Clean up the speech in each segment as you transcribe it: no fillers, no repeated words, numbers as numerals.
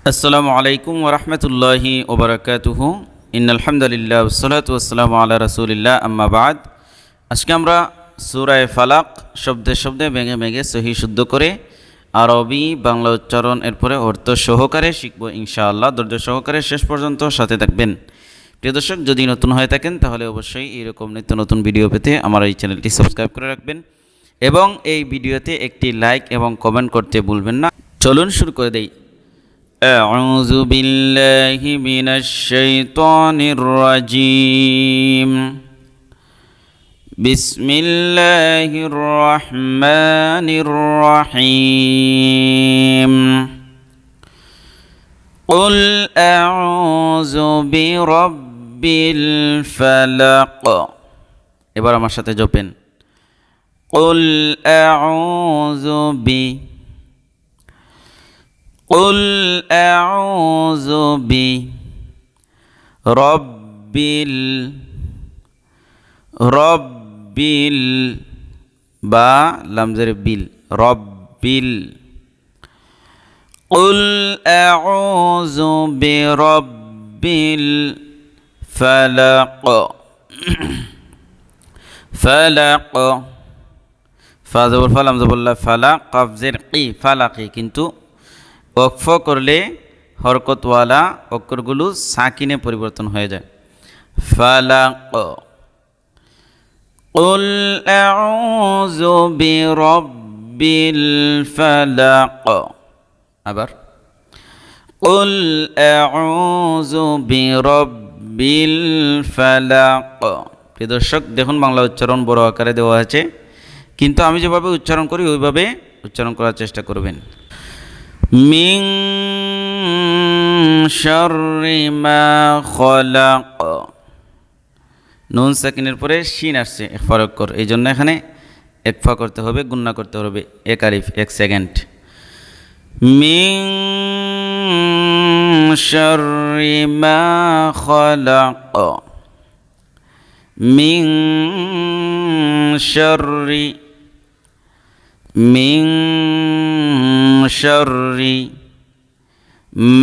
আসসালামু আলাইকুম ওরহমতুল্লাহি ওবরাকাতুহু ইন্নালহামদুলিল্লাহ ওয়াসসালাতু ওয়াসসালামু আলা রাসূলিল্লাহ আম্মা বাদ। আজকে আমরা সূরা ফালাক শব্দে শব্দে ভেঙে ভেঙে সহি শুদ্ধ করে আরবি বাংলা উচ্চারণ এরপরে অর্থ সহকারে শিখব ইনশাআল্লাহ। ধৈর্য সহকারে শেষ পর্যন্ত সাথে থাকবেন। প্রিয় দর্শক, যদি নতুন হয়ে থাকেন তাহলে অবশ্যই এরকম নিত্য নতুন ভিডিও পেতে আমার এই চ্যানেলটি সাবস্ক্রাইব করে রাখবেন এবং এই ভিডিওতে একটি লাইক এবং কমেন্ট করতে ভুলবেন না। চলুন শুরু করে দেই। أعوذ بالله من الشيطان الرجيم بسم الله الرحمن الرحيم قل أعوذ برب الفلق এবার আমার সাথে জপেন قل أعوذ قل أعوذ برب با لمزر بيل رب قل أعوذ برب الفلق فلق فازبر فلم زبر فلق قفزر قي فلقي কিন্তু ওকফ করলে হরকতওয়ালা অক্ষরগুলো সাকিনে পরিবর্তন হয়ে যায়। ফালাক কুল আউযু বিরাব্বিল ফালাক। আবার কুল আউযু বিরাব্বিল ফালাক। প্রিয় দর্শক, দেখুন বাংলা উচ্চারণ বড় আকারে দেওয়া আছে, কিন্তু আমি যেভাবে উচ্চারণ করি ওইভাবে উচ্চারণ করার চেষ্টা করবেন। মিন শাররি মা খলাক। নুন সাকিনের পরে শিন আসছে ইখফা অক্ষর, এই জন্য এখানে ইখফা করতে হবে, গুন্না করতে হবে এক আলিফ 1 সেকেন্ড। মিন শাররি মা খলাক। মিন শাররি মিন শাররি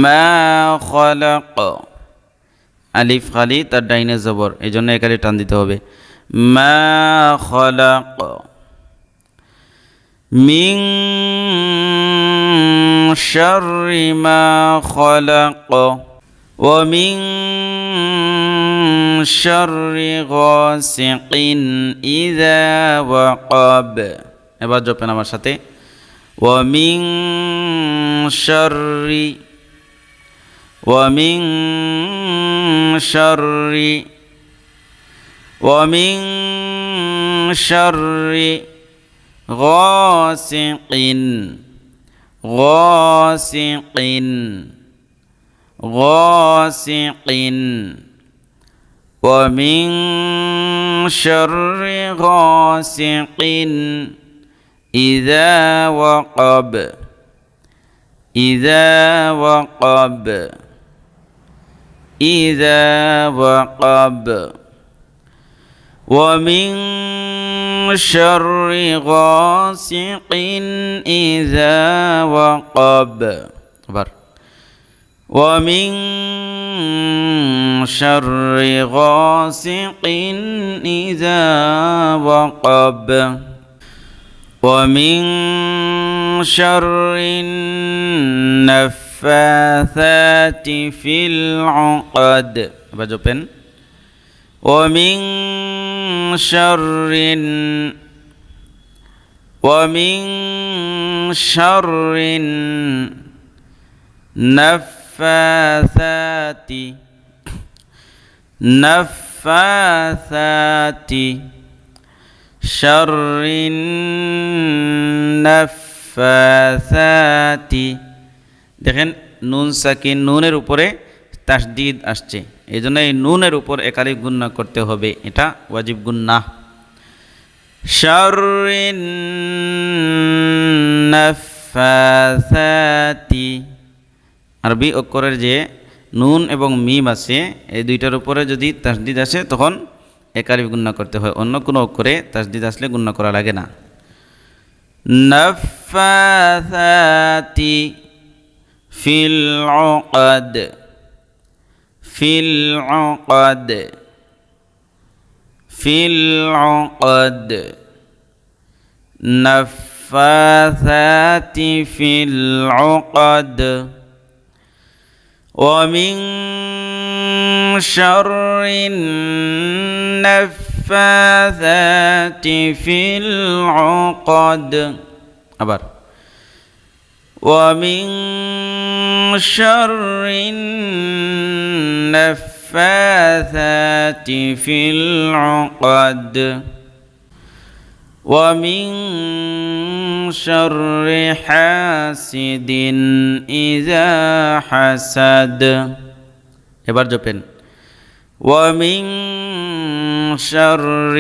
মা খলাক। আলিফ খালি, তার ডাইনে জবর, এই জন্য একালি টান দিতে হবে। মা খলাক। মিন শাররি মা খলাক ওয়া মিন শাররি গাসিকিন ইযা ওয়াকাব। এবার জপেন আমার সাথে ومن شر ومن شر ومن شر غاسق غاسق غاسق ومن شر غاسق إذا وقب إذا وقب إذا وقب ومن شر غاسق إذا وقب ومن شر غاسق إذا وقب ومن شر النفاثات في العقد। ومن شر النفاثات شر النفاثات। দেখেন নুন সাকিন, নুনের উপরে তাসদিদ আসছে, এই জন্য এই নুনের উপর একালিফ গুন্না করতে হবে, এটা ওয়াজিব গুন্না। শাররিন নাফাসাতি, আরবি অক্ষরের যে নুন এবং মিম আছে এই দুইটার উপরে যদি তাসদিদ আসে তখন একালিফ গুন্না করতে হয়, অন্য কোনো অক্ষরে তাসদিদ আসলে গুন্না করা লাগে না। নাফাসাতি في العقد في العقد في العقد نفاثات في العقد ومن شر النفاثات في العقد আবার ومن شر النفاثات في العقد ومن شر حاسد إذا حسد এবার জপেন ومن شر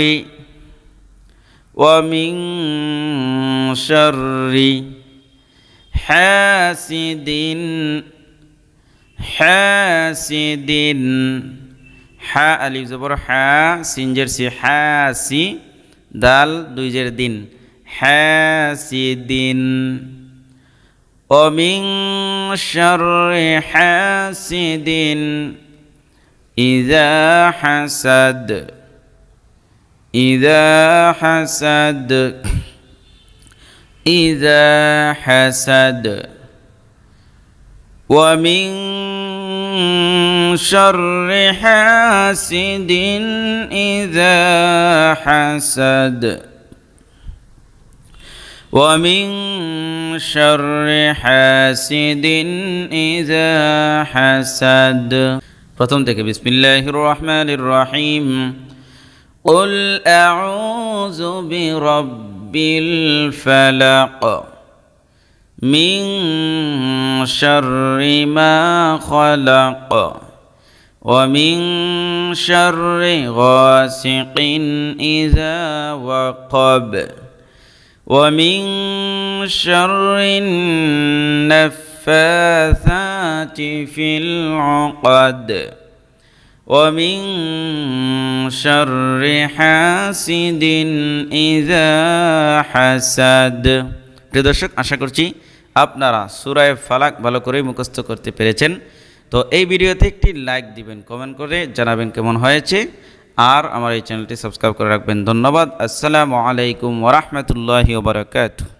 حاسد হা আলিফ জবর হা সিনজের সি হাসি দাল দুই জের দিন হাসিদিন ومن شر حاسد إذا حسد ومن شر حاسد إذا حسد ومن شر حاسد إذا حسد প্রথম থেকে বিসমিল্লাহির রহমানির রহিম قل أعوذ برب الفلق من شر ما خلق ومن شر غاسق إذا وقب ومن شر النفاثات في العقد ومن شر حاسد إذا حسد প্রিয় দর্শক, আশা করছি আপনারা সূরা ফালাক ভালো করে মুখস্থ করতে পেরেছেন। তো এই ভিডিওতে একটি লাইক দিবেন, কমেন্ট করে জানাবেন কেমন হয়েছে, আর আমার এই চ্যানেলটি সাবস্ক্রাইব করে রাখবেন। ধন্যবাদ। আসসালামু আলাইকুম ওয়া রাহমাতুল্লাহি ওয়া বারাকাতুহু।